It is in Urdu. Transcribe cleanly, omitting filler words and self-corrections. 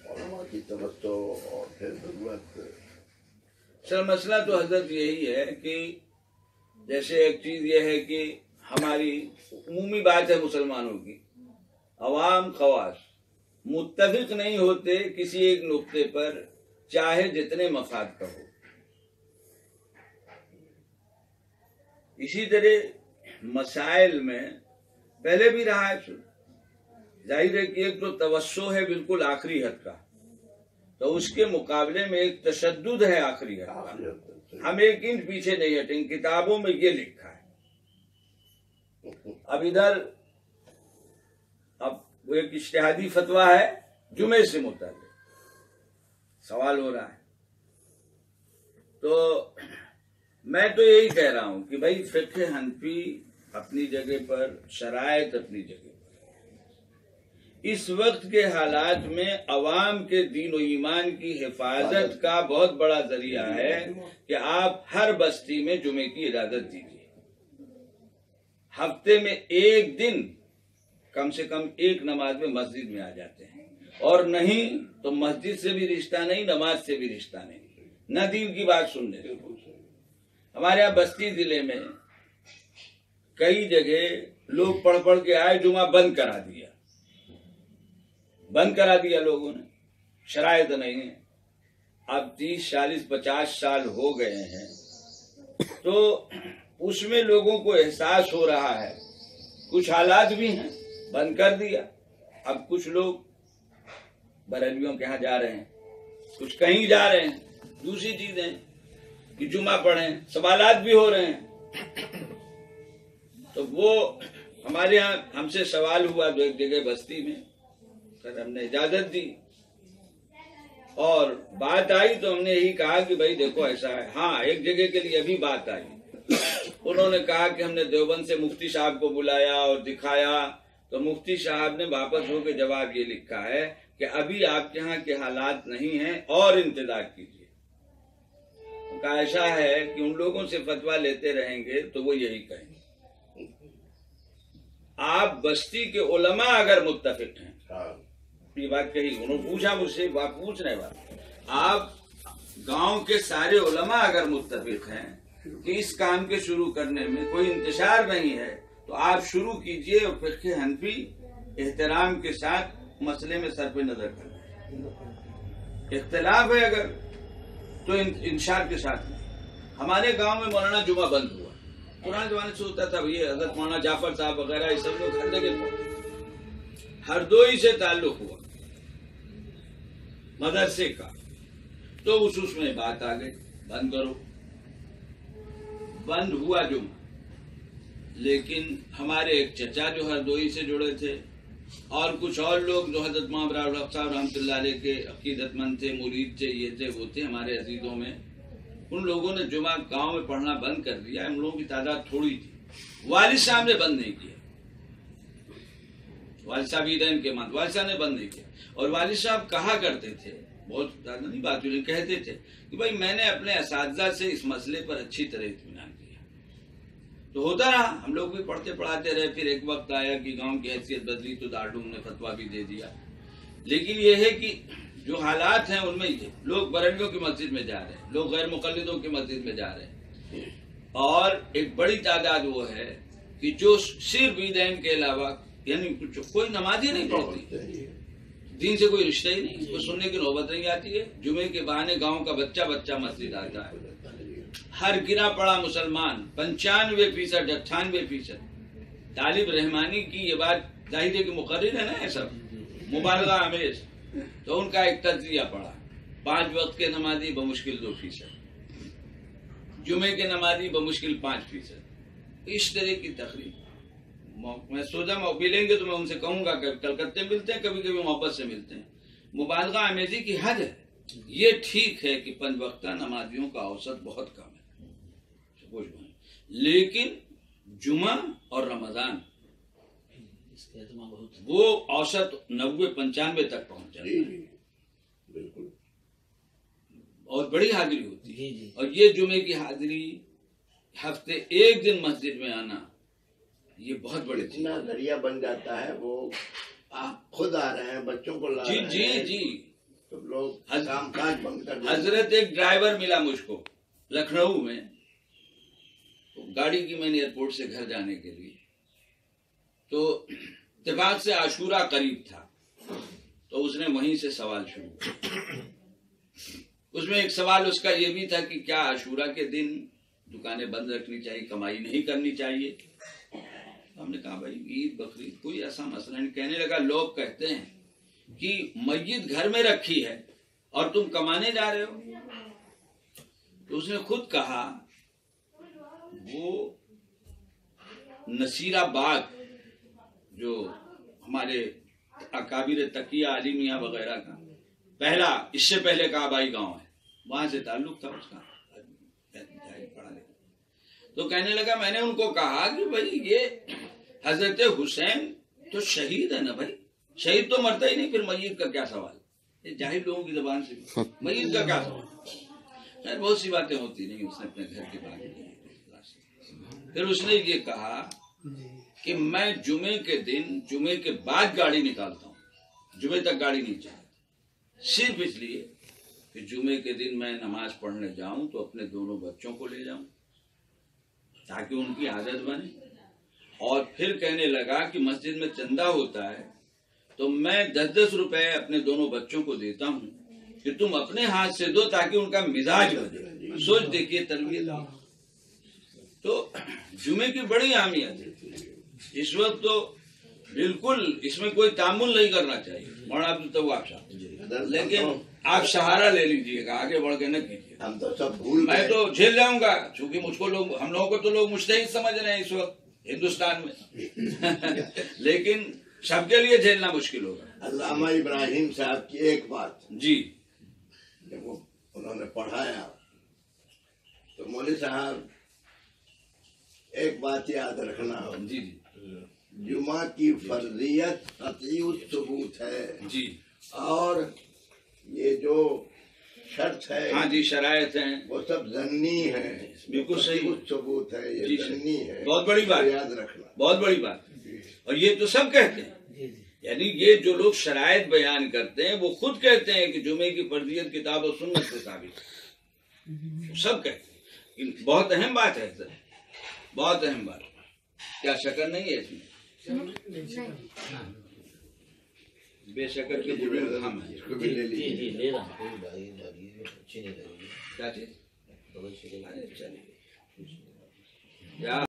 علماء کی توجہ اور پھر ضرورت. سر مسئلہ تو حضرت یہی ہے کہ جیسے ایک چیز یہ ہے کہ ہماری عمومی بات ہے مسلمانوں کی، عوام خواص متفق نہیں ہوتے کسی ایک نقطے پر، چاہے جتنے مفاد کا ہو. اسی طرح مسائل میں پہلے بھی رہا ہے. ظاہر ہے کہ ایک تو توسع ہے بالکل آخری حد کا، تو اس کے مقابلے میں ایک تشدد ہے آخری حد کا. ہم ایک انچ پیچھے نہیں ہٹیں. کتابوں میں یہ لکھا ہے. اب ادھر اب وہ ایک اجتہادی فتویٰ ہے جمعے سے متعلق سوال ہو رہا ہے. تو میں تو یہی کہہ رہا ہوں کہ بھائی فقہ حنفی اپنی جگہ پر، شرائط اپنی جگہ پر. اس وقت کے حالات میں عوام کے دین و ایمان کی حفاظت کا بہت بڑا ذریعہ ہے کہ آپ ہر بستی میں جمعے کی اجازت دیجیے. ہفتے میں ایک دن کم سے کم ایک نماز میں مسجد میں آ جاتے ہیں، اور نہیں تو مسجد سے بھی رشتہ نہیں، نماز سے بھی رشتہ نہیں، نہ دین کی بات سننے. ہمارے یہاں بستی ضلع میں کئی جگہ لوگ پڑھ پڑھ کے آئے، جمعہ بند کرا دیا لوگوں نے. شرائط نہیں ہے. اب 30 40 50 سال ہو گئے ہیں، تو اس میں لوگوں کو احساس ہو رہا ہے. کچھ حالات بھی ہیں، بند کر دیا. اب کچھ لوگ بریلویوں کے یہاں جا رہے ہیں، کچھ کہیں جا رہے ہیں. دوسری چیزیں کہ جمعہ پڑھیں، سوالات بھی ہو رہے ہیں. تو وہ ہمارے ہاں ہم سے سوال ہوا جو ایک جگہ بستی میں، پھر ہم نے اجازت دی اور بات آئی تو ہم نے یہی کہا کہ بھائی دیکھو ایسا ہے. ہاں ایک جگہ کے لیے ابھی بات آئی. انہوں نے کہا کہ ہم نے دیوبند سے مفتی صاحب کو بلایا اور دکھایا، تو مفتی صاحب نے واپس ہو کے جواب یہ لکھا ہے کہ ابھی آپ کے ہاں کے حالات نہیں ہیں اور انتظار کیجیے. ایسا ہے کہ ان لوگوں سے فتویٰ لیتے رہیں گے تو وہ یہی کہیں گے. آپ بستی کے علماء اگر متفق ہیں، یہ بات کہی، انہوں نے پوچھا مجھ سے، بات پوچھ رہے بات، آپ گاؤں کے سارے علماء اگر متفق ہیں کہ اس کام کے شروع کرنے میں کوئی انتشار نہیں ہے تو آپ شروع کیجئے. اور فقہ حنفی احترام کے ساتھ مسئلے میں سر پہ نظر کریں. اختلاف ہے اگر تو انشاء کے ساتھ نہیں. ہمارے گاؤں میں مولانا جمعہ بند ہوا. پرانے زمانے سے ہوتا تھا. یہ حضرت مولانا جعفر صاحب وغیرہ یہ سب لوگ ہر جگہ پہنچے. ہردوئی سے تعلق ہوا مدرسے کا، تو اس میں بات آ گئی بند کرو. بند ہوا جمعہ. لیکن ہمارے ایک چچا جو ہردوئی سے جڑے تھے اور کچھ اور لوگ جو حضرت مولانا ابراہیم صاحب رحمۃ اللہ علیہ کے عقیدت مند تھے، مرید تھے، یہ تھے وہ تھے ہمارے عزیزوں میں، ان لوگوں نے جمعہ گاؤں میں پڑھنا بند کر دیا. ہم لوگوں کی تعداد تھوڑی تھی. والد صاحب نے بند نہیں کیا. والد صاحب عیدین کے مند، والد صاحب نے بند نہیں کیا. اور والد صاحب کہا کرتے تھے، بہت زیادہ نہیں بات ہوئی، کہتے تھے کہ بھائی میں نے اپنے اساتذہ سے اس مسئلے پر اچھی طرح اطمینان کیا. تو ہوتا رہا، ہم لوگ بھی پڑھتے پڑھاتے رہے. پھر ایک وقت آیا کہ گاؤں کی حیثیت بدلی تو دارالعلوم نے فتویٰ بھی دے دیا. لیکن یہ ہے کہ جو حالات ہیں ان میں لوگ بریلویوں کی مسجد میں جا رہے ہیں، لوگ غیر مقلدوں کی مسجد میں جا رہے ہیں، اور ایک بڑی تعداد وہ ہے کہ جو صرف عیدین کے علاوہ یعنی کوئی نماز ہی نہیں پڑھتی، دین سے کوئی رشتہ ہی نہیں، کوئی سننے کی نوبت نہیں آتی ہے. جمعے کے بہانے گاؤں کا بچہ مسجد آتا ہے. ہر گرا پڑا مسلمان 95% 98% طالب رحمانی کی یہ بات ظاہر ہے کہ مقرر ہے نا، یہ سب مبالغہ آمیز. تو ان کا ایک تجزیہ پڑا. 5 وقت کے نمازی بمشکل 2%، جمعے کے نمازی بمشکل 5%. اس طرح کی تقریب میں سوچا موقع لیں گے تو میں ان سے کہوں گا کہ کلکتے ملتے ہیں، کبھی کبھی محبت سے ملتے ہیں. مبالغہ آمیزی کی حد ہے. یہ ٹھیک ہے کہ 5 وقتہ نمازیوں کا اوسط بہت کم ہے، لیکن جمعہ اور رمضان وہ اوسط 90-95 تک پہنچ جاتا ہے، بالکل، اور بڑی حاضری ہوتی ہے. اور یہ جمعے کی حاضری، ہفتے ایک دن مسجد میں آنا، یہ بہت بڑی چیز، ذریعہ بن جاتا ہے. وہ آپ خود آ رہے ہیں، بچوں کو لا جی رہے جی ہیں، جی تو لوگ کام کاج بند کر دیں۔ حضرت ایک ڈرائیور ملا مجھ کو لکھنؤ میں، گاڑی کی میں نے ایئرپورٹ سے گھر جانے کے لیے، تو اتفاق سے عاشورہ قریب تھا، تو اس نے وہیں سے سوال شروع کیا۔ اس میں ایک سوال اس کا یہ بھی تھا کہ کیا عاشورہ کے دن دکانیں بند رکھنی چاہیے، کمائی نہیں کرنی چاہیے؟ ہم نے کہا بھائی عید بقرعید کوئی ایسا مسئلہ نہیں۔ کہنے لگا لوگ کہتے ہیں کہ میت گھر میں رکھی ہے اور تم کمانے جا رہے ہو۔ تو اس نے خود کہا وہ نصیر آباد جو ہمارے اکابر تقیہ علی میاں وغیرہ کا پہلا، اس سے پہلے کا آبائی گاؤں ہے، وہاں سے تعلق تھا اس کا، پڑھا لکھا۔ تو کہنے لگا میں نے ان کو کہا کہ بھائی یہ حضرت حسین تو شہید ہے نا بھائی، شہید تو مرتا ہی نہیں، پھر میت کا کیا سوال؟ یہ جاہل لوگوں کی زبان سے میت کا کیا سوال؟ بہت سی باتیں ہوتی نہیں، اس نے اپنے گھر کے بارے میں۔ پھر اس نے یہ کہا کہ میں جمعے کے دن، جمعے کے بعد گاڑی نکالتا ہوں، جمعے تک گاڑی نہیں چاہتا، صرف اس لیے کہ جمعے کے دن میں نماز پڑھنے جاؤں تو اپنے دونوں بچوں کو لے جاؤں تاکہ ان کی عادت بنے۔ اور پھر کہنے لگا کہ مسجد میں چندہ ہوتا ہے تو میں 10-10 روپے اپنے دونوں بچوں کو دیتا ہوں کہ تم اپنے ہاتھ سے دو تاکہ ان کا مزاج بنے۔ سوچ دیکھیے تربیت۔ تو جمعے کی بڑی اہمیت ہے اس وقت، تو بالکل اس میں کوئی تعامل نہیں کرنا چاہیے مولانا عبدالتواب صاحب، لیکن آپ سہارا لے لیجیے گا، آگے بڑھ کے نہ کیجیے۔ ہم تو سب بھول میں تو جھیل جاؤں گا، چونکہ مجھ کو لوگ، ہم لوگوں کو تو لوگ مجتہد سمجھ رہے ہیں اس وقت ہندوستان میں لیکن سب کے لیے جھیلنا مشکل ہوگا۔ علامہ ابراہیم صاحب کی ایک بات جی جب انہوں نے پڑھایا تو مولوی صاحب ایک بات یاد رکھنا، جی جمعہ کی فرضیت قطعی ثبوت ہے، جی اور یہ جو شرط ہے، ہاں جی شرائط ہیں، وہ سب ضمنی ہے، بالکل صحیح، ثبوت ہے، جی یہ ضمنی ہے، بہت بڑی بات، یاد رکھنا بہت بڑی بات۔ اور یہ تو سب کہتے ہیں، یعنی یہ جو لوگ شرائط بیان کرتے ہیں وہ خود کہتے ہیں کہ جمعے کی فرضیت کتاب و سنت سے ثابت ہے، سب کہتے ہیں۔ بہت اہم بات ہے سر، بہت اہم بات، کیا شکر نہیں ہے اس میں؟ بے شکر کے بزرگ ہم ہیں۔ اس کو بھی لے لیجیے۔ جی لے رہا ہوں، کوئی بات نہیں، اچھی نہیں لگے گی۔ کیا چیز؟ بہت شکریہ۔ چلیے کیا